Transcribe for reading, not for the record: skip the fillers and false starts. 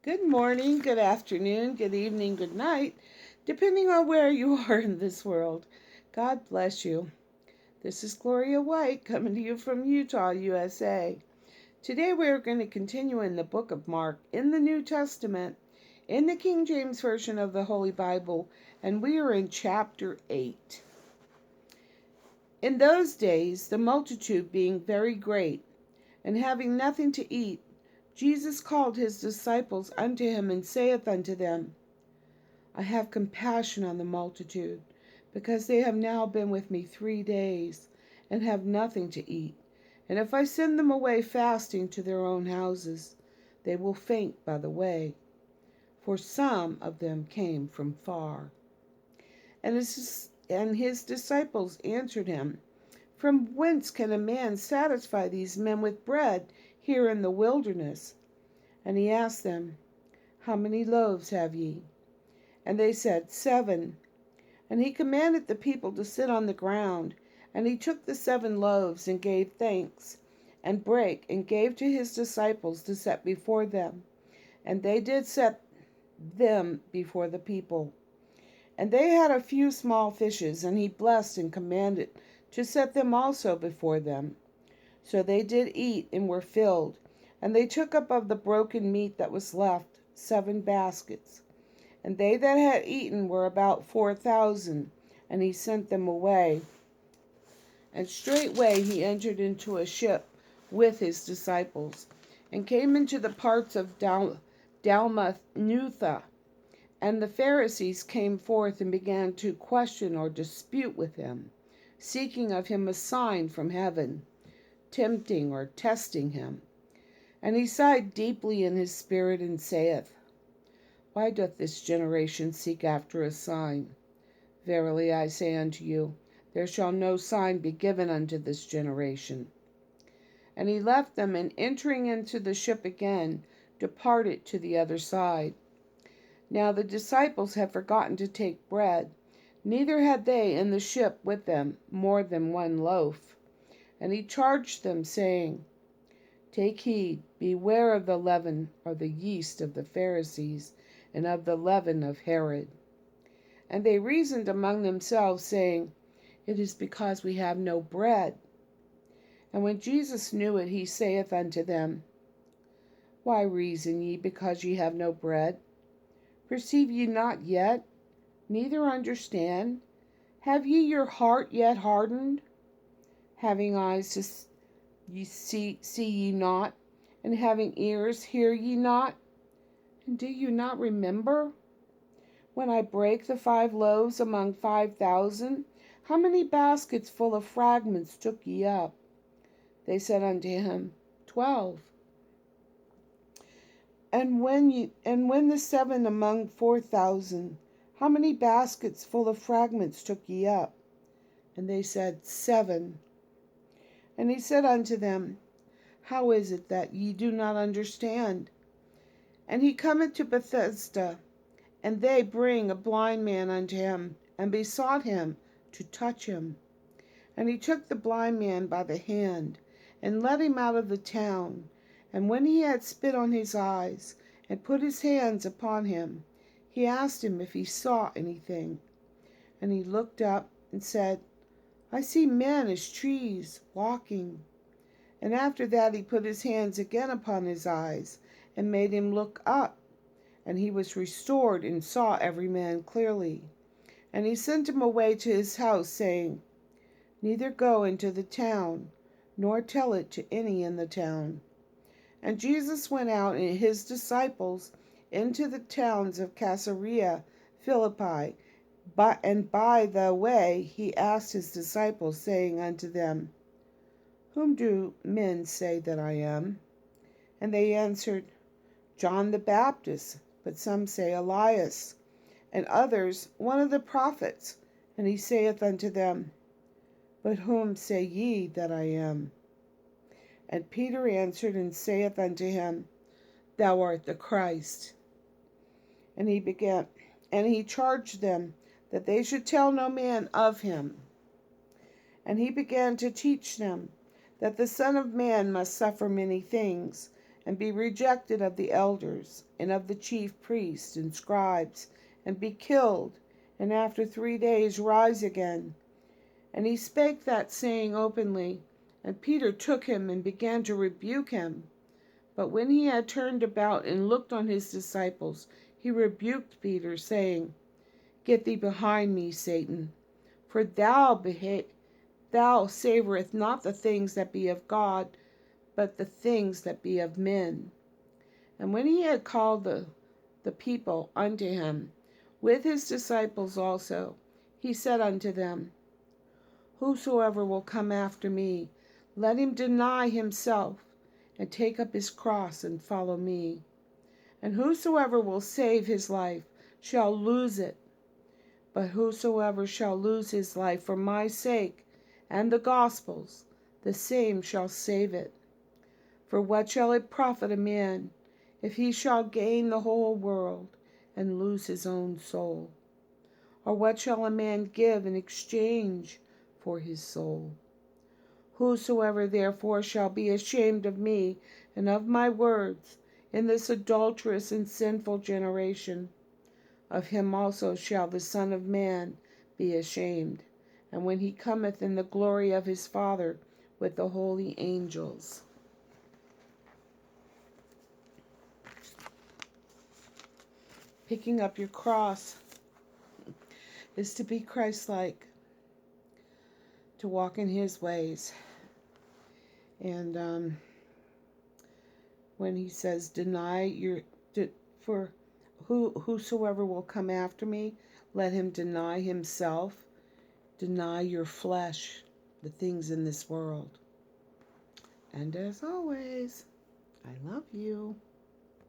Good morning, good afternoon, good evening, good night, depending on where you are in this world. God bless you. This is Gloria White coming to you from Utah, USA. Today we are going to continue in the book of Mark in the New Testament, in the King James Version of the Holy Bible, and we are in chapter 8. In those days, the multitude being very great, and having nothing to eat, Jesus called his disciples unto him, and saith unto them, I have compassion on the multitude, because they have now been with me 3 days, and have nothing to eat. And if I send them away fasting to their own houses, they will faint by the way. For some of them came from far. And his disciples answered him, From whence can a man satisfy these men with bread here in the wilderness? And he asked them, How many loaves have ye? And they said, 7. And he commanded the people to sit on the ground. And he took the 7 loaves, and gave thanks, and brake, and gave to his disciples to set before them. And they did set them before the people. And they had a few small fishes, and he blessed and commanded to set them also before them. So they did eat, and were filled. And they took up of the broken meat that was left 7 baskets. And they that had eaten were about 4,000. And he sent them away. And straightway he entered into a ship with his disciples, and came into the parts of Dalmanutha. And the Pharisees came forth, and began to question or dispute with him, seeking of him a sign from heaven, tempting or testing him. And he sighed deeply in his spirit, and saith, Why doth this generation seek after a sign? Verily I say unto you, there shall no sign be given unto this generation. And he left them, and entering into the ship again, departed to the other side. Now the disciples had forgotten to take bread, neither had they in the ship with them more than 1 loaf. And he charged them, saying, Take heed, beware of the leaven or the yeast of the Pharisees, and of the leaven of Herod. And they reasoned among themselves, saying, It is because we have no bread. And when Jesus knew it, he saith unto them, Why reason ye because ye have no bread? Perceive ye not yet, neither understand? Have ye your heart yet hardened? Having eyes to ye see ye not, and having ears hear ye not? And do you not remember? When I brake the 5 loaves among 5,000, how many baskets full of fragments took ye up? They said unto him, 12. And when the 7 among 4,000, how many baskets full of fragments took ye up? And they said, 7. And he said unto them, How is it that ye do not understand? And he cometh to Bethesda, and they bring a blind man unto him, and besought him to touch him. And he took the blind man by the hand, and led him out of the town. And when he had spit on his eyes, and put his hands upon him, he asked him if he saw anything. And he looked up, and said, I see men as trees, walking. And after that he put his hands again upon his eyes, and made him look up. And he was restored, and saw every man clearly. And he sent him away to his house, saying, Neither go into the town, nor tell it to any in the town. And Jesus went out, and his disciples, into the towns of Caesarea Philippi. And by the way he asked his disciples, saying unto them, Whom do men say that I am? And they answered, John the Baptist, but some say Elias, and others one of the prophets. And he saith unto them, But whom say ye that I am? And Peter answered and saith unto him, Thou art the Christ. And he charged them that they should tell no man of him. And he began to teach them that the Son of Man must suffer many things, and be rejected of the elders, and of the chief priests and scribes, and be killed, and after 3 days rise again. And he spake that saying openly. And Peter took him and began to rebuke him. But when he had turned about and looked on his disciples, he rebuked Peter, saying, Get thee behind me, Satan, for thou savorest not the things that be of God, but the things that be of men. And when he had called the people unto him, with his disciples also, he said unto them, Whosoever will come after me, let him deny himself, and take up his cross, and follow me. And whosoever will save his life shall lose it. But whosoever shall lose his life for my sake and the gospel's, the same shall save it. For what shall it profit a man, if he shall gain the whole world, and lose his own soul? Or what shall a man give in exchange for his soul? Whosoever therefore shall be ashamed of me and of my words in this adulterous and sinful generation, of him also shall the Son of Man be ashamed, and when he cometh in the glory of his Father with the holy angels. Picking up your cross is to be Christ-like, to walk in his ways. And when he says, whosoever will come after me, let him deny himself. Deny your flesh, the things in this world. And as always, I love you.